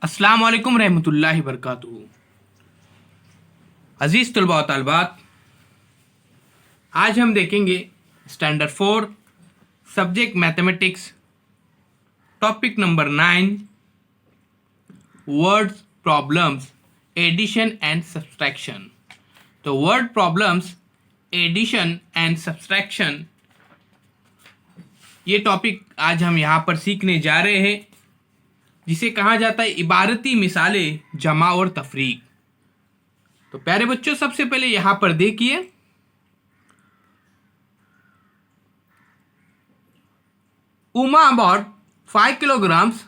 अस्सलाम वालेकुम रहमतुल्लाहि बरकातुहू। अजीज़ तलबा व तालिबात, आज हम देखेंगे standard 4 subject mathematics, topic number 9, words problems, addition and subtraction. तो word problems, addition and subtraction, ये टॉपिक आज हम यहाँ पर सीखने जा रहे हैं, जिसे कहा जाता है इबारती मिसालें, जमा और तफरीक। तो प्यारे बच्चों, सबसे पहले यहां पर देखिए, Uma bought 5 kilograms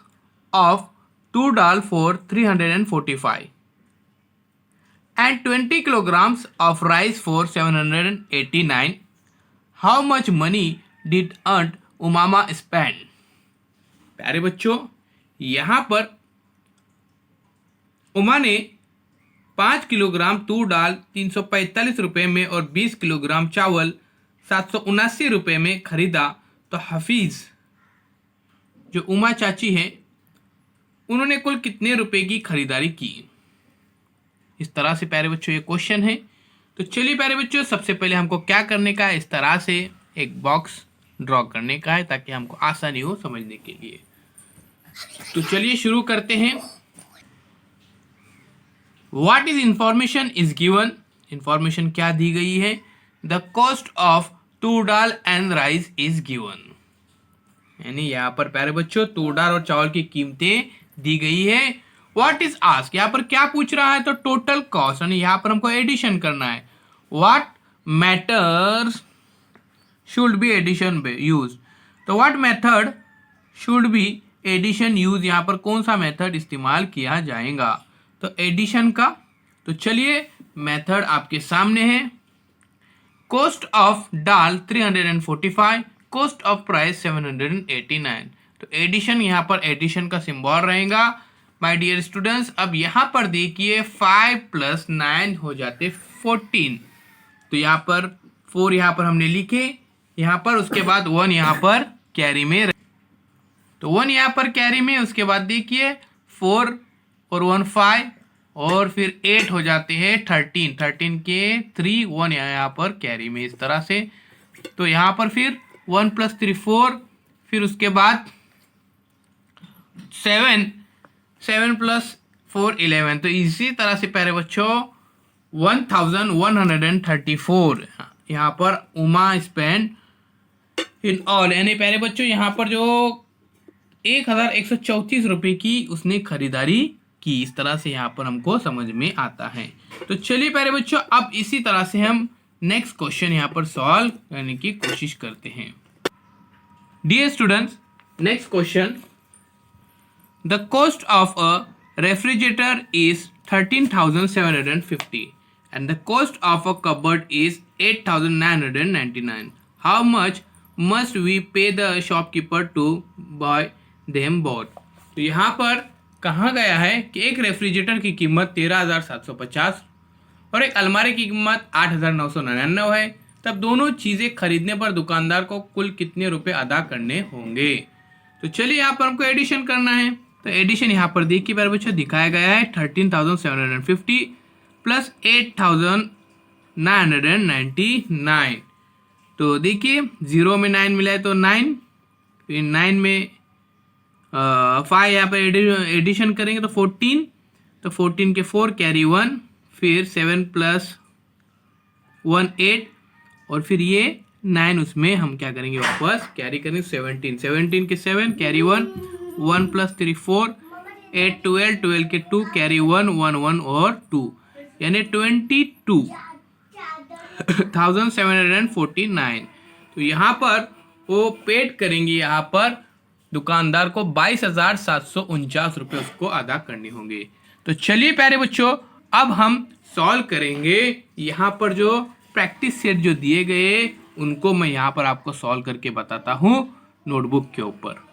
of tur dal for 345 and 20 kilograms of rice for 789. How much money did Aunt Umama spend? प्यारे बच्चों, यहां पर उमा ने 5 किलोग्राम तूर दाल 345 रुपये में और 20 किलोग्राम चावल 779 रुपये में खरीदा। तो हफीज़, जो उमा चाची हैं, उन्होंने कुल कितने रुपए की खरीदारी की? इस तरह से प्यारे बच्चों ये क्वेश्चन है। तो चलिए प्यारे बच्चों, सबसे पहले हमको क्या करने का है, इस तरह से एक बॉक्स ड्रॉ करने का है ताकि हमको आसानी हो समझने के लिए। तो चलिए शुरू करते हैं। What is information is given? Information क्या दी गई है? The cost of Toor dal and rice is given. यानी यहाँ पर प्यारे बच्चों तूर दाल और चावल की कीमतें दी गई है। What is asked? यहाँ पर क्या पूछ रहा है? तो टोटल कॉस्ट, यानी यहाँ पर हमको एडिशन करना है। What matters should be addition use? तो what method should be addition use, यहाँ पर कौन सा मेथड इस्तेमाल किया जाएगा? तो एडिशन का। तो चलिए मेथड आपके सामने है। Cost of dal 345, cost of price 789। तो एडिशन, यहाँ पर एडिशन का सिंबल रहेगा। माय डियर स्टूडेंट्स, अब यहाँ पर देखिए 5 + 9 हो जाते 14। तो यहाँ पर 4 यहाँ पर हमने लिखे, यहाँ पर उसके बाद 1 यहाँ पर कैरी में, तो 1 यहाँ पर कैरी में, उसके बाद देखिए 4 और 1 5 और फिर 8 हो जाते हैं 13। 13 के 3, 1 यहाँ पर कैरी में, इस तरह से। तो यहाँ पर फिर 1 + 3 4, फिर उसके बाद 7 + 4 11। तो इसी तरह से प्यारे बच्चों 1134 यहाँ पर उमा स्पेंड इन ऑल, यानी प्यारे बच्चों यहाँ पर जो 1134 रुपये की उसने खरीदारी की। इस तरह से यहाँ पर हमको समझ में आता है। तो चलिए प्यारे बच्चों, अब इसी तरह से हम नेक्स्ट क्वेश्चन यहाँ पर सॉल्व करने की कोशिश करते हैं। Dear students, next question, the cost of a refrigerator is 13,750 and the cost of a cupboard is 8,999. How much must we pay the shopkeeper to buy them both? तो यहाँ पर कहा गया है कि एक रेफ्रिजरेटर की कीमत 13,750 और एक अलमारी की कीमत 8,999 है। तब दोनों चीज़ें खरीदने पर दुकानदार को कुल कितने रुपए अदा करने होंगे? तो चलिए यहाँ पर हमको एडिशन करना है। तो एडिशन यहाँ पर देखिए प्यारे बच्चों दिखाया गया है 13,750 + 8,999। तो देखिए 0 में 9 मिला है तो 9, फिर 9 में 5 यहाँ पर एडिशन करेंगे तो 14, तो 14 के 4 कैरी 1, फिर 7 + 1 8, और फिर ये 9 उसमें हम क्या करेंगे वापस कैरी करेंगे 17, 17 के 7 कैरी 1, 1 + 3 4, 8 12, 12 के 2 कैरी 1 1 1 और 2, यानी 22,749। तो यहाँ पर वो पेड करेंगे, यहाँ पर दुकानदार को 22,749 रुपये उसको अदा करने होंगे। तो चलिए प्यारे बच्चों, अब हम सॉल्व करेंगे। यहाँ पर जो प्रैक्टिस सेट जो दिए गए उनको मैं यहाँ पर आपको सॉल्व करके बताता हूँ नोटबुक के ऊपर।